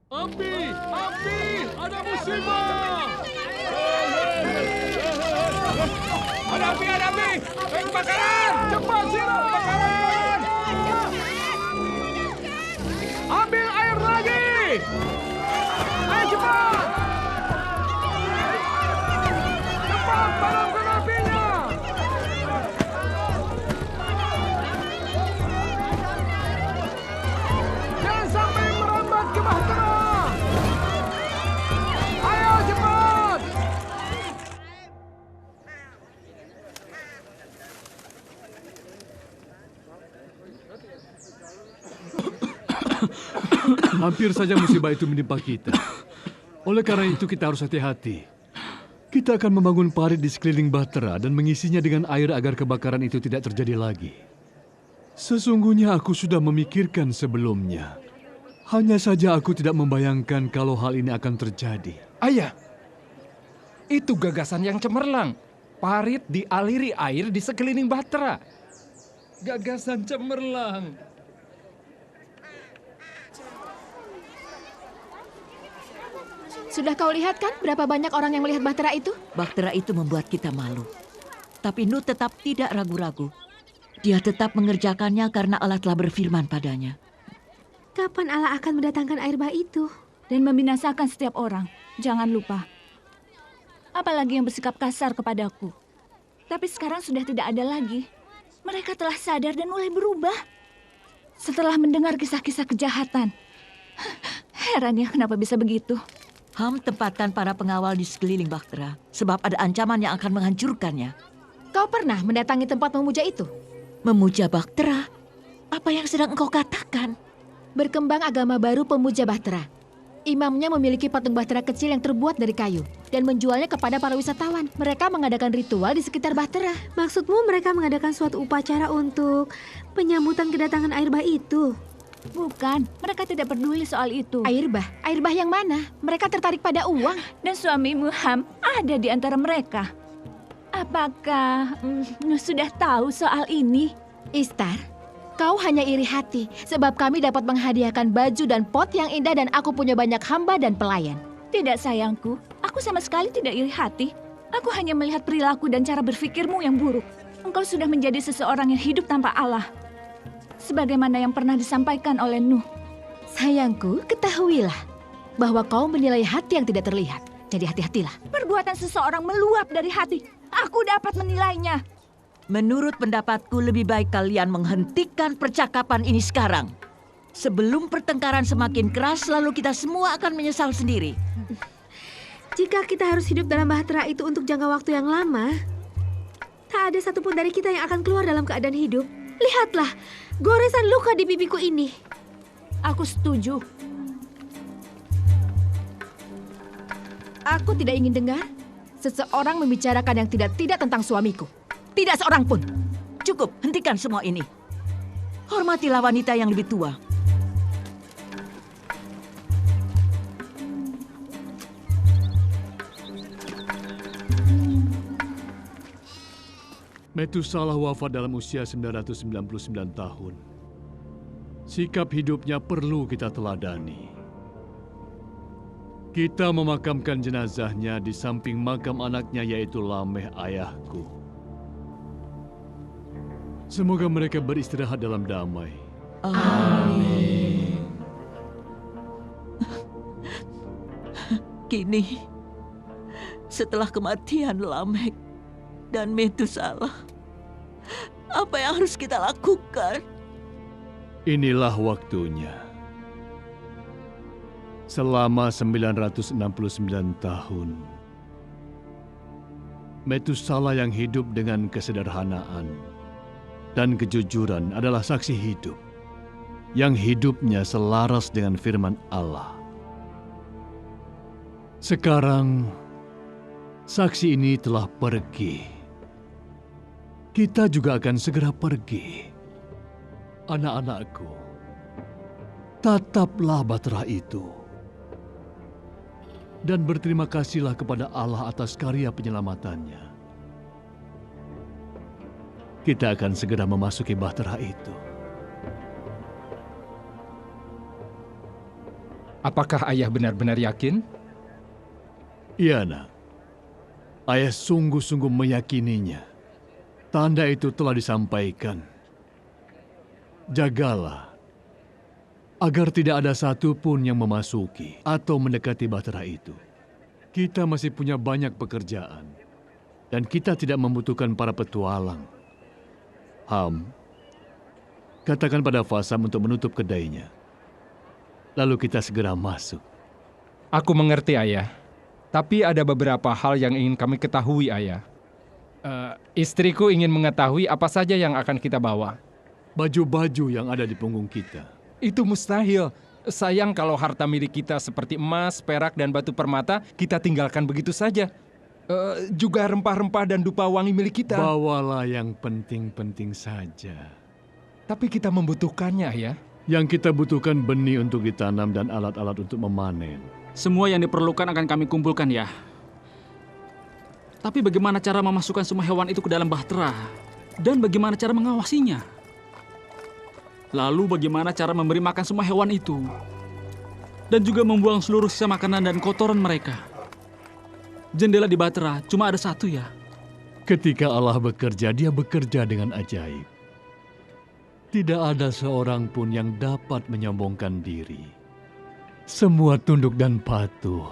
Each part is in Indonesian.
Api! Api! Ada musibah! Ada api! Ada api! Kebakaran! Cepat, Siro! Kebakaran! Ambil air lagi! Ayo cepat! Cepat padamkan apinya! Jangan sampai merambat ke bahtera! Ayo cepat! Hampir saja musibah itu menimpa kita. Oleh karena itu kita harus hati-hati. Kita akan membangun parit di sekeliling bahtera dan mengisinya dengan air agar kebakaran itu tidak terjadi lagi. Sesungguhnya aku sudah memikirkan sebelumnya. Hanya saja aku tidak membayangkan kalau hal ini akan terjadi. Ayah, itu gagasan yang cemerlang. Parit dialiri air di sekeliling bahtera. Gagasan cemerlang. Sudah kau lihat kan berapa banyak orang yang melihat bahtera itu? Bahtera itu membuat kita malu. Tapi Nuh tetap tidak ragu-ragu. Dia tetap mengerjakannya karena Allah telah berfirman padanya. Kapan Allah akan mendatangkan air bah itu? Dan membinasakan setiap orang. Jangan lupa. Apalagi yang bersikap kasar kepadaku. Tapi sekarang sudah tidak ada lagi. Mereka telah sadar dan mulai berubah. Setelah mendengar kisah-kisah kejahatan. Heran ya kenapa bisa begitu. Ham tempatkan para pengawal di sekeliling bahtera. Sebab ada ancaman yang akan menghancurkannya. Kau pernah mendatangi tempat memuja itu? Memuja bahtera? Apa yang sedang engkau katakan? Berkembang agama baru pemuja bahtera. Imamnya memiliki patung bahtera kecil yang terbuat dari kayu dan menjualnya kepada para wisatawan. Mereka mengadakan ritual di sekitar bahtera. Maksudmu mereka mengadakan suatu upacara untuk penyambutan kedatangan air bah itu? Bukan, mereka tidak peduli soal itu. Air bah? Air bah yang mana? Mereka tertarik pada uang. Dan suamimu Ham ada di antara mereka. Apakah Nuh sudah tahu soal ini? Istar, kau hanya iri hati sebab kami dapat menghadiahkan baju dan pot yang indah dan aku punya banyak hamba dan pelayan. Tidak sayangku, aku sama sekali tidak iri hati. Aku hanya melihat perilaku dan cara berpikirmu yang buruk. Engkau sudah menjadi seseorang yang hidup tanpa Allah. Sebagaimana yang pernah disampaikan oleh Nuh. Sayangku, ketahuilah bahwa kau menilai hati yang tidak terlihat. Jadi hati-hatilah. Perbuatan seseorang meluap dari hati. Aku dapat menilainya. Menurut pendapatku lebih baik kalian menghentikan percakapan ini sekarang. Sebelum pertengkaran semakin keras, lalu kita semua akan menyesal sendiri. Jika kita harus hidup dalam bahtera itu untuk jangka waktu yang lama, tak ada satupun dari kita yang akan keluar dalam keadaan hidup. Lihatlah, goresan luka di pipiku ini. Aku setuju. Aku tidak ingin dengar seseorang membicarakan yang tidak-tidak tentang suamiku. Tidak seorang pun. Cukup, hentikan semua ini. Hormatilah wanita yang lebih tua. Metusalah wafat dalam usia 999 tahun. Sikap hidupnya perlu kita teladani. Kita memakamkan jenazahnya di samping makam anaknya yaitu Lameh ayahku. Semoga mereka beristirahat dalam damai. Amin. Kini, setelah kematian Lamek dan Metusalah, apa yang harus kita lakukan? Inilah waktunya. Selama 969 tahun, Metusalah yang hidup dengan kesederhanaan dan kejujuran adalah saksi hidup yang hidupnya selaras dengan firman Allah. Sekarang, saksi ini telah pergi. Kita juga akan segera pergi. Anak-anakku, tataplah bahtera itu. Dan berterima kasihlah kepada Allah atas karya penyelamatannya. Kita akan segera memasuki bahtera itu. Apakah ayah benar-benar yakin? Iya, nak. Ayah sungguh-sungguh meyakininya. Tanda itu telah disampaikan. Jagalah, agar tidak ada satupun yang memasuki atau mendekati bahtera itu. Kita masih punya banyak pekerjaan, dan kita tidak membutuhkan para petualang. Ham, katakan pada Fasam untuk menutup kedainya. Lalu kita segera masuk. Aku mengerti, ayah. Tapi ada beberapa hal yang ingin kami ketahui, ayah. Istriku ingin mengetahui apa saja yang akan kita bawa. Baju-baju yang ada di punggung kita. Itu mustahil. Sayang kalau harta milik kita seperti emas, perak, dan batu permata kita tinggalkan begitu saja. Juga rempah-rempah dan dupa wangi milik kita. Bawalah yang penting-penting saja. Tapi kita membutuhkannya, ayah. Yang kita butuhkan benih untuk ditanam dan alat-alat untuk memanen. Semua yang diperlukan akan kami kumpulkan ya. Tapi bagaimana cara memasukkan semua hewan itu ke dalam bahtera? Dan bagaimana cara mengawasinya? Lalu bagaimana cara memberi makan semua hewan itu? Dan juga membuang seluruh sisa makanan dan kotoran mereka. Jendela di bahtera cuma ada satu ya. Ketika Allah bekerja, dia bekerja dengan ajaib. Tidak ada seorang pun yang dapat menyombongkan diri. Semua tunduk dan patuh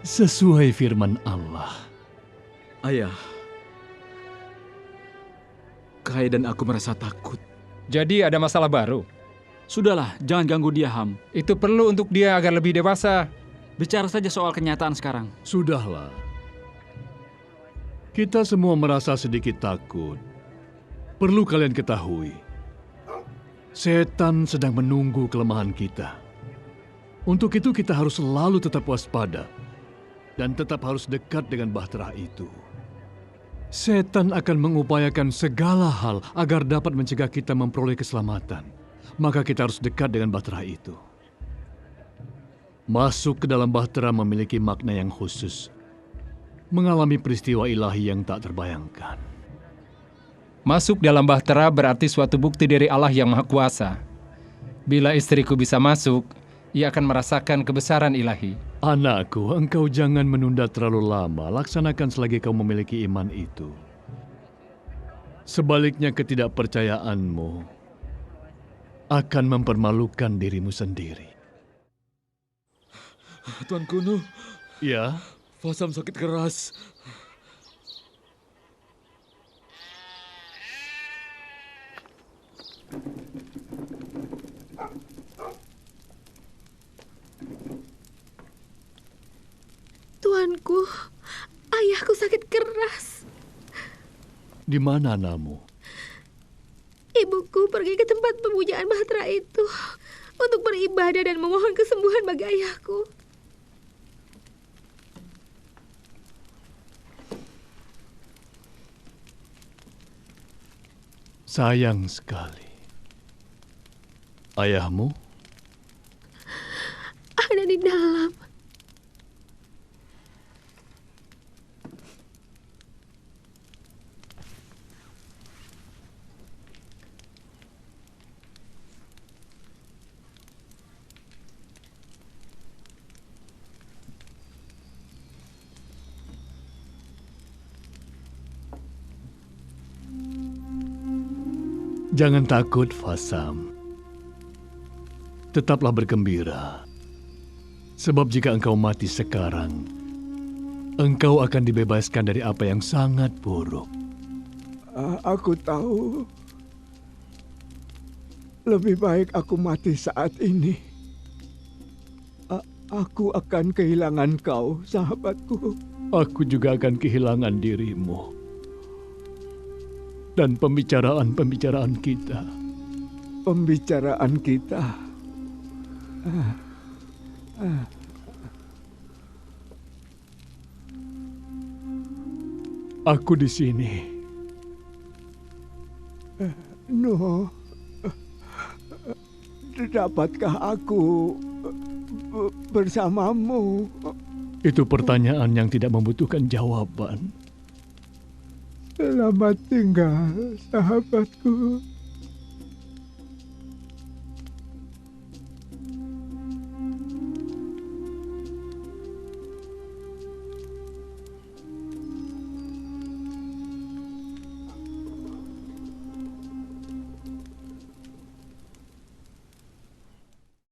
sesuai firman Allah. Ayah, Kai dan aku merasa takut. Jadi ada masalah baru. Sudahlah, jangan ganggu dia, Ham. Itu perlu untuk dia agar lebih dewasa. Bicara saja soal kenyataan sekarang. Sudahlah. Kita semua merasa sedikit takut. Perlu kalian ketahui, setan sedang menunggu kelemahan kita. Untuk itu kita harus selalu tetap waspada dan tetap harus dekat dengan bahtera itu. Setan akan mengupayakan segala hal agar dapat mencegah kita memperoleh keselamatan. Maka kita harus dekat dengan bahtera itu. Masuk ke dalam bahtera memiliki makna yang khusus. Mengalami peristiwa ilahi yang tak terbayangkan. Masuk dalam bahtera berarti suatu bukti dari Allah yang Maha Kuasa. Bila istriku bisa masuk, ia akan merasakan kebesaran ilahi. Anakku, engkau jangan menunda terlalu lama. Laksanakan selagi kau memiliki iman itu. Sebaliknya ketidakpercayaanmu akan mempermalukan dirimu sendiri. Tuan Kuno, Ya? Fasam sakit keras. Tuanku, ayahku sakit keras. Di mana anakmu? Ibuku pergi ke tempat pemujaan bahtera itu untuk beribadah dan memohon kesembuhan bagi ayahku. Sayang sekali. Ayahmu? Ada di dalam. Jangan takut, Fasam. Tetaplah bergembira. Sebab jika engkau mati sekarang, engkau akan dibebaskan dari apa yang sangat buruk. Aku tahu. Lebih baik aku mati saat ini. Aku akan kehilangan kau, sahabatku. Aku juga akan kehilangan dirimu. Dan pembicaraan-pembicaraan kita. Pembicaraan kita. Aku di sini. No. Dapatkah aku bersamamu? Itu pertanyaan yang tidak membutuhkan jawaban. Selamat tinggal, sahabatku.